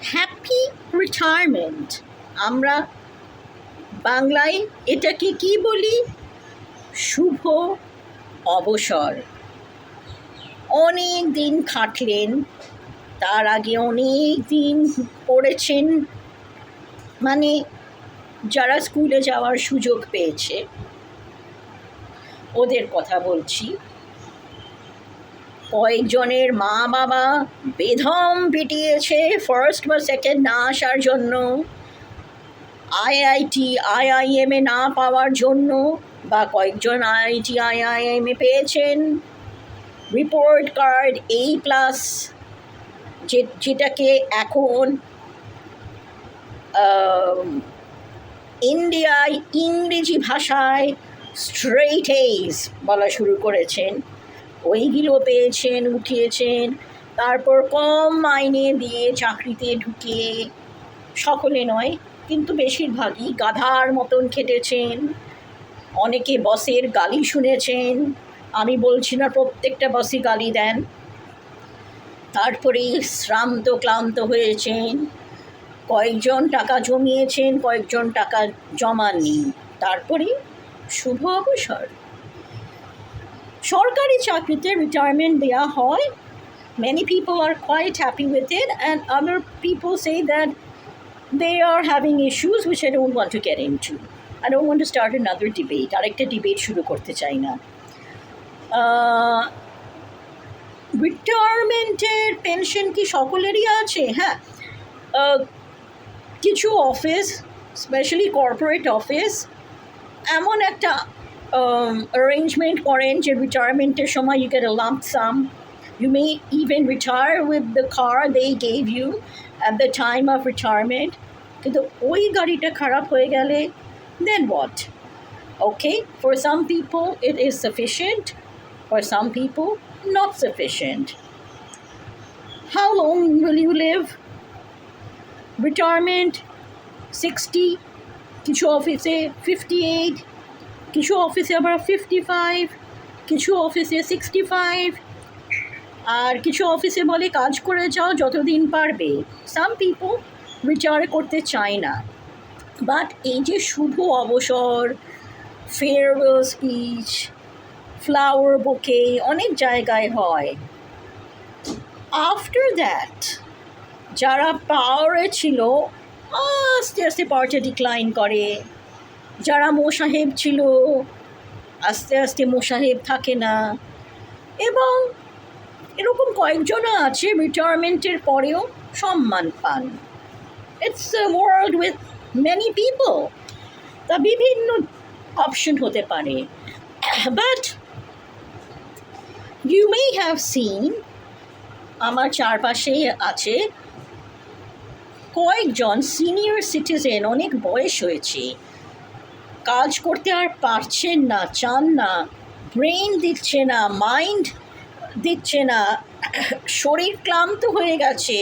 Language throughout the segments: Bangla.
Happy retirement. আমরা বাংলায় এটাকে কি বলি? শুভ অবসর। অনেক দিন খাটলেন, তার আগে অনেক দিন পড়েছেন, মানে যারা স্কুলে যাওয়ার সুযোগ পেয়েছে ওদের কথা বলছি। কয়েকজনের মা বাবা বেদম পিটিয়েছে ফার্স্ট বা সেকেন্ড না আসার জন্য, আইআইটি আইআইএমে না পাওয়ার জন্য, বা কয়েকজন আইআইটি আইআইএমে পেয়েছেন রিপোর্ট কার্ড A+, যেটাকে এখন ইন্ডিয়ায় ইংরেজি ভাষায় স্ট্রেইট A's বলা শুরু করেছেন। ওইগুলো পেয়েছেন, উঠিয়েছেন, তারপর কম মাইনে দিয়ে চাকরিতে ঢুকিয়ে, সকলে নয় কিন্তু বেশিরভাগই গাধার মতন খেটেছেন। অনেকে বসের গালি শুনেছেন, আমি বলছি না প্রত্যেকটা বসই গালি দেন। তারপরে শ্রান্ত ক্লান্ত হয়েছেন, কয়েকজন টাকা জমিয়েছেন, কয়েকজন টাকা জমাননি, তারপরে শুভ অবসর। সরকারি চাকরিতে রিটায়ারমেন্ট দেওয়া হয়, many people are quite happy with it, and other people say that they are having issues which I don't want to get into. I don't want to start another debate. আরেকটা ডিবেট শুরু করতে চাই না। রিটায়ারমেন্টের পেনশন কি সকলেরই আছে? হ্যাঁ, কিছু অফিস, স্পেশালি কর্পোরেট অফিস, এমন একটা অ্যারেঞ্জমেন্ট করেন যে রিটায়ারমেন্টের সময় you get a lump sum. You may even retire with the car they gave you at the time of retirement. কিন্তু ওই গাড়িটা খারাপ হয়ে গেলে then what? Okay, for some people it is sufficient, for some people not sufficient. How long will you live? Retirement 60, কিছু অফিসে 58, কিছু অফিসে আবার 55, কিছু অফিসে 65, আর কিছু অফিসে বলে কাজ করে যাও যতদিন পারবে। সাম পিপল রিটায়ার করতে চায় না। বাট এই যে শুভ অবসর, ফেয়ারওয়েল স্পিচ, ফ্লাওয়ার বুকে অনেক জায়গায় হয়। আফটার দ্যাট যারা পাওয়ারে ছিল আস্তে আস্তে পাওয়ারটা ডিক্লাইন করে। যারা মোসাহেব ছিল আস্তে আস্তে মোসাহেব থাকে না, এবং এরকম কয়েকজনও আছে রিটায়ারমেন্টের পরেও সম্মান পান। It's a world with many people. তা বিভিন্ন অপশন হতে পারে। But you may have seen, আমার চারপাশেই আছে কয়েকজন সিনিয়র সিটিজেন, অনেক বয়স হয়েছে, কাজ করতে আর পারছেন না, চান না, ব্রেন দিচ্ছে না, মাইন্ড দিচ্ছে না, শরীর ক্লান্ত হয়ে গেছে,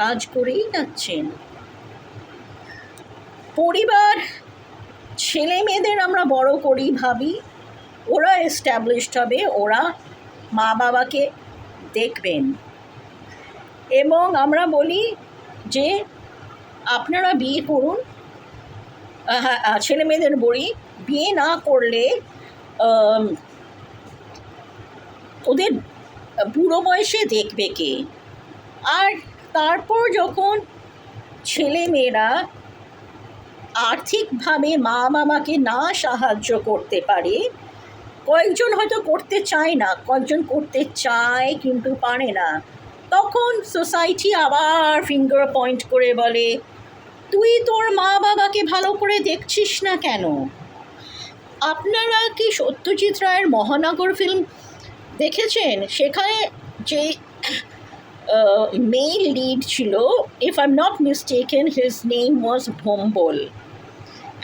কাজ করেই যাচ্ছেন। পরিবার, ছেলে মেয়েদের আমরা বড় করি, ভাবি ওরা এস্টাবলিশড হবে, ওরা মা বাবাকে দেখবেন, এবং আমরা বলি যে আপনারা বিয়ে করুন। ছেলে মেয়েদের বলি বিয়ে না করলে ওদের বুড়ো বয়সে দেখবে কে। আর তারপর যখন ছেলে মেয়েরা আর্থিকভাবে মা বাবাকে না সাহায্য করতে পারে, কয়েকজন হয়তো করতে চায় না, কয়েকজন করতে চায় কিন্তু পারে না, তখন সোসাইটি আবার ফিঙ্গার পয়েন্ট করে বলে তুই তোর মা বাবাকে ভালো করে দেখছিস না কেন? আপনারা কি সত্যজিৎ রায়ের মহানগর ফিল্ম দেখেছেন? সেখানে যে মেল লিড ছিল, if I am not mistaken his name was Bhombol,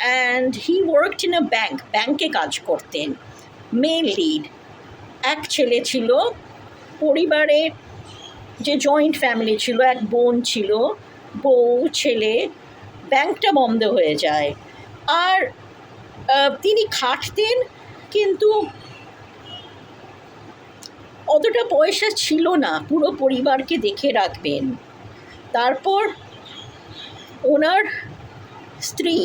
and he worked in a bank, ব্যাংকে কাজ করতেন। মেল লিড, এক ছেলে ছিল, পরিবারে যে জয়েন্ট ফ্যামিলি ছিল, এক বোন ছিল, বউ, ছেলে, ব্যাংকটা বন্ধ হয়ে যায়। আর তিনি খাটতেন, কিন্তু অতটা পয়সা ছিল না পুরো পরিবারকে দেখে রাখবেন। তারপর ওনার স্ত্রী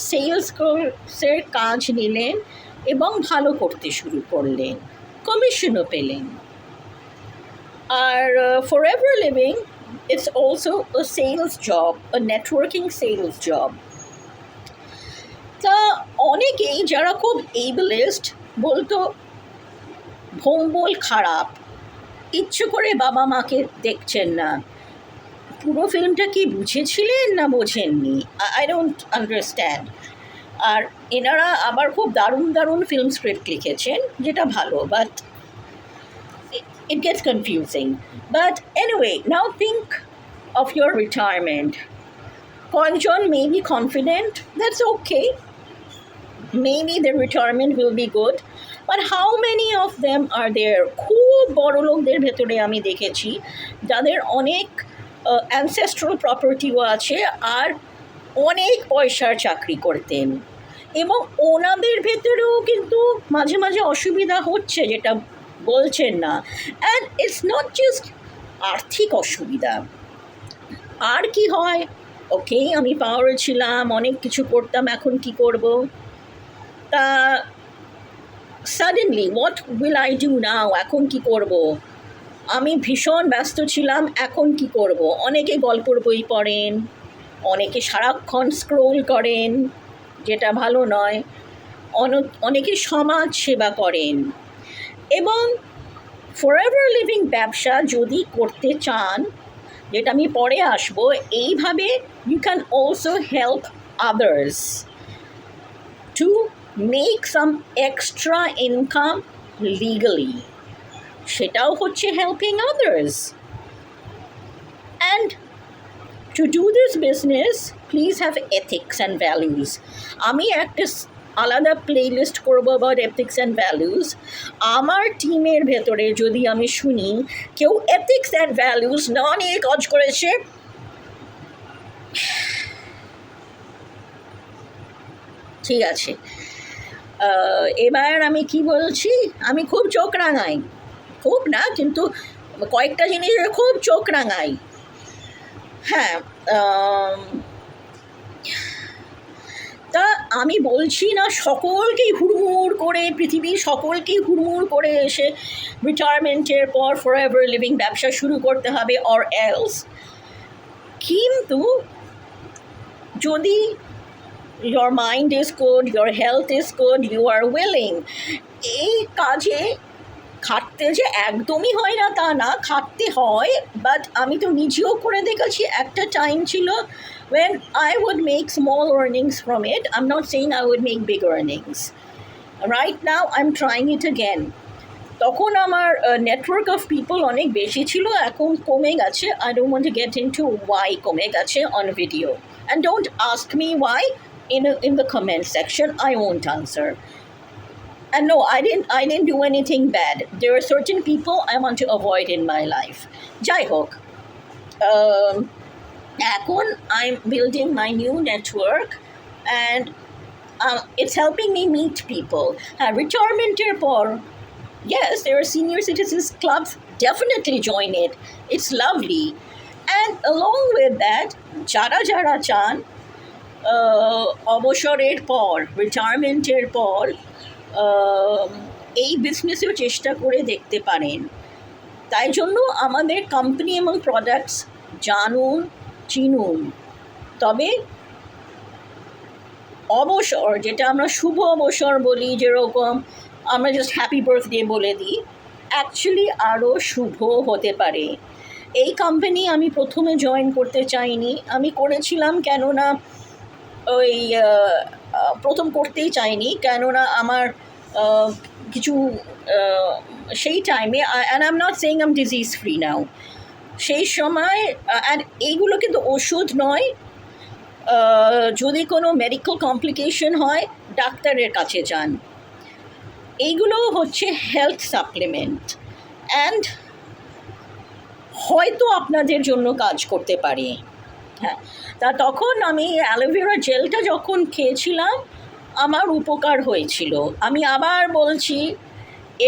সেলসের কাজ নিলেন এবং ভালো করতে শুরু করলেন, কমিশনও পেলেন। আর forever living it's also a sales job, a networking sales job. তা অনেকেই যারা খুব ableist বলতো ভোম্বল খারাপ, ইচ্ছে করে বাবা মাকে দেখছেন না। পুরো ফিল্মটা কি বুঝেছিলেন না বোঝেননি, আই ডোন্ট আন্ডারস্ট্যান্ড। আর এনারা আবার খুব দারুণ দারুণ ফিল্ম স্ক্রিপ্ট লিখেছেন, যেটা ভালো, but it gets confusing. But anyway, now think of your retirement. Kongjon may be confident, that's okay. Maybe the retirement will be good. But how many of them are there? খুব বড় লোকদের ভেতরে আমি দেখেছি যাদের অনেক অ্যানসেস্ট্রাল প্রপার্টিও আছে আর অনেক পয়সার চাকরি করতেন, এবং ওনাদের ভেতরেও কিন্তু মাঝে মাঝে অসুবিধা হচ্ছে, যেটা বলছেন না। অ্যান্ড ইটস নট জাস্ট আর্থিক অসুবিধা। আর কি হয়, ওকে আমি পাওয়ারে ছিলাম, অনেক কিছু করতাম, এখন কি করব? তা suddenly what will I do now, এখন কি করব? আমি ভীষণ ব্যস্ত ছিলাম, এখন কি করব? অনেকে গল্পের বই পড়েন, অনেকে সারাক্ষণ স্ক্রোল করেন, যেটা ভালো নয়, অনেকে সমাজ সেবা করেন। এবং ফরএভার লিভিং ব্যবসা যদি করতে চান, যেটা আমি পরে আসবো, এইভাবে you can also help others to make some extra income legally, সেটাও হচ্ছে helping others. And to do this business, please have ethics and values. আমি একটা আলাদা প্লেলিস্ট করবো about ethics and values. আমার টিমের ভেতরে যদি আমি শুনি কেউ ethics and values না নিয়ে কাজ করেছে, ঠিক আছে, এবার আমি কি বলছি, আমি খুব চোখ রাঙাই, খুব না কিন্তু কয়েকটা জিনিসের খুব চোখ রাঙাই। হ্যাঁ, তা আমি বলছি না সকলকেই হুড়মুড় করে, পৃথিবীর সকলকেই হুড়মুড় করে এসে রিটায়ারমেন্টের পর ফরএভার লিভিং ব্যবসা শুরু করতে হবে অর এলস। কিন্তু যদি your mind is good, your health is good, you are willing, এই কাজে খাটতে যে একদমই হয় না তা না, খাটতে হয়। বাট আমি তো নিজেও করে দেখেছি, একটা টাইম ছিল when I would make small earnings from it. I'm not saying I would make big earnings. Right now I'm trying it again. তখন আমার নেটওয়ার্ক অফ পিপল অনেক বেশি ছিল, এখন কমে গেছে। I don't want to get into why কমে গেছে on video. And don't ask me why in the comment section. I won't answer. And no, I didn't do anything bad. There are certain people I want to avoid in my life. Jai hok. এখন I'm building my new network and it's helping me meet people. Retirement-এর পর, yes, there are senior citizens clubs. Definitely join it. It's lovely. And along with that, যারা যারা চান অবসরের পর, রিটায়ারমেন্টের পর এই বিজনেসেও চেষ্টা করে দেখতে পারেন। তাই জন্য আমাদের কোম্পানি এবং প্রোডাক্টস জানুন, চিনুন। তবে অবসর, যেটা আমরা শুভ অবসর বলি, যেরকম আমরা জাস্ট হ্যাপি বার্থডে বলে দিই, অ্যাকচুয়ালি আরও শুভ হতে পারে। এই কোম্পানি আমি প্রথমে জয়েন করতে চাইনি, আমি করেছিলাম কেননা ওই প্রথম করতেই চাইনি, কেননা আমার কিছু সেই টাইমে, and I am not saying I am disease free now, সেই সময়, অ্যান্ড এইগুলো কিন্তু ওষুধ নয়, যদি কোনো মেডিকেল কমপ্লিকেশন হয় ডাক্তারের কাছে যান। এইগুলো হচ্ছে হেলথ সাপ্লিমেন্ট, অ্যান্ড হয়তো আপনাদের জন্য কাজ করতে পারে। হ্যাঁ, তা তখন আমি অ্যালোভেরা জেলটা যখন খেয়েছিলাম আমার উপকার হয়েছিল। আমি আবার বলছি,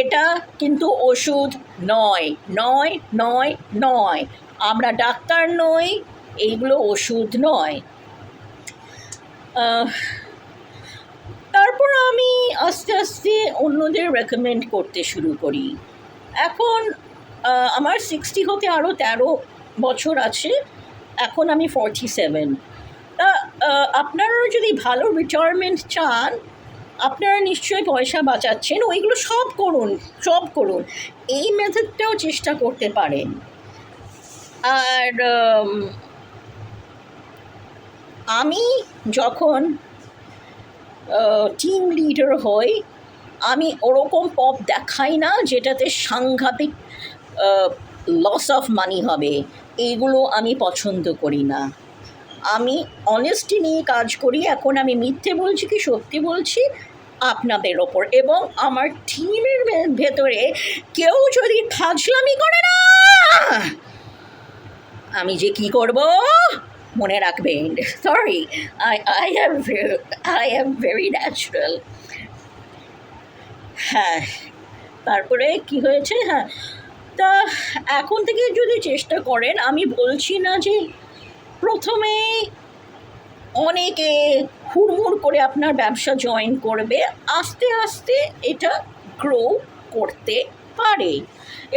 এটা কিন্তু ওষুধ নয়, নয়, নয়, নয়। আমরা ডাক্তার নই, এইগুলো ওষুধ নয়। তারপর আমি আস্তে আস্তে অন্যদের রেকমেন্ড করতে শুরু করি। এখন আমার 60 হতে আরও 13 বছর আছে, এখন আমি 47। তা আপনারাও যদি ভালো রিটায়ারমেন্ট চান, আপনারা নিশ্চয়ই পয়সা বাঁচাচ্ছেন, ওইগুলো সব করুন, সব করুন, এই মেথডটাও চেষ্টা করতে পারেন। আর আমি যখন টিম লিডার হই, আমি ওরকম পপ দেখাই না যেটাতে সাংঘাতিক লস অফ মানি হবে, এইগুলো আমি পছন্দ করি না। আমি অনেস্টি নিয়ে কাজ করি। এখন আমি মিথ্যে বলছি কি সত্যি বলছি আপনাদের ওপর, এবং আমার টিমের ভেতরে কেউ যদি ফাজলামি করে না, আমি যে কি করব মনে রাখবেন। Sorry, I am very natural. হ্যাঁ, তারপরে কি হয়েছে, হ্যাঁ, তা এখন থেকে যদি চেষ্টা করেন, আমি বলছি না যে প্রথমে অনেকে হুড়মুড় করে আপনার ব্যবসা জয়েন করবে, আস্তে আস্তে এটা গ্রো করতে পারে,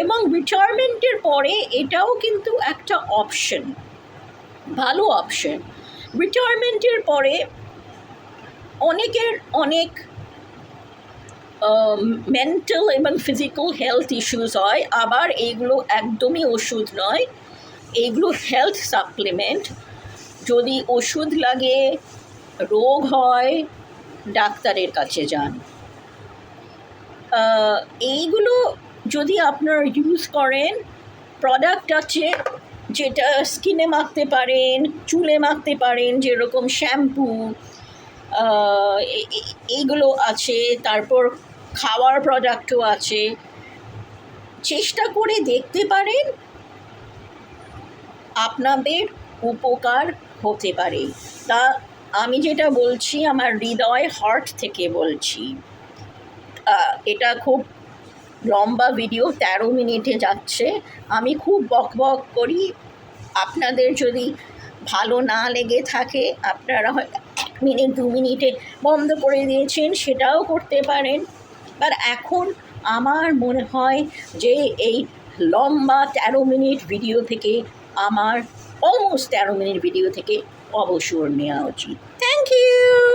এবং রিটায়ারমেন্টের পরে এটাও কিন্তু একটা অপশন, ভালো অপশন। রিটায়ারমেন্টের পরে অনেকের অনেক মেন্টাল এবং ফিজিক্যাল হেলথ ইস্যুস হয়, আবার এইগুলো একদমই ওষুধ নয়, এইগুলো হেলথ সাপ্লিমেন্ট। যদি ওষুধ লাগে, রোগ হয়, ডাক্তারের কাছে যান। এইগুলো যদি আপনারা ইউজ করেন, প্রোডাক্ট আছে যেটা স্কিনে মাখতে পারেন, চুলে মাখতে পারেন, যেরকম শ্যাম্পু, এইগুলো আছে। তারপর খাওয়ার প্রোডাক্টও আছে, চেষ্টা করে দেখতে পারেন, আপনাদের উপকার হতে পারে। তা আমি যেটা বলছি আমার হৃদয়, হার্ট থেকে বলছি। এটা খুব লম্বা ভিডিও, 13 মিনিটে যাচ্ছে, আমি খুব বক বক করি। আপনাদের যদি ভালো না লেগে থাকে, আপনারা হয় 1 মিনিট 2 মিনিটে বন্ধ করে দিয়েছেন, সেটাও করতে পারেন। আর এখন আমার মনে হয় যে এই লম্বা 13 মিনিট ভিডিও থেকে, আমার অলমোস্ট 13 মিনিট ভিডিও থেকে অবসর নেওয়া উচিত। Thank you.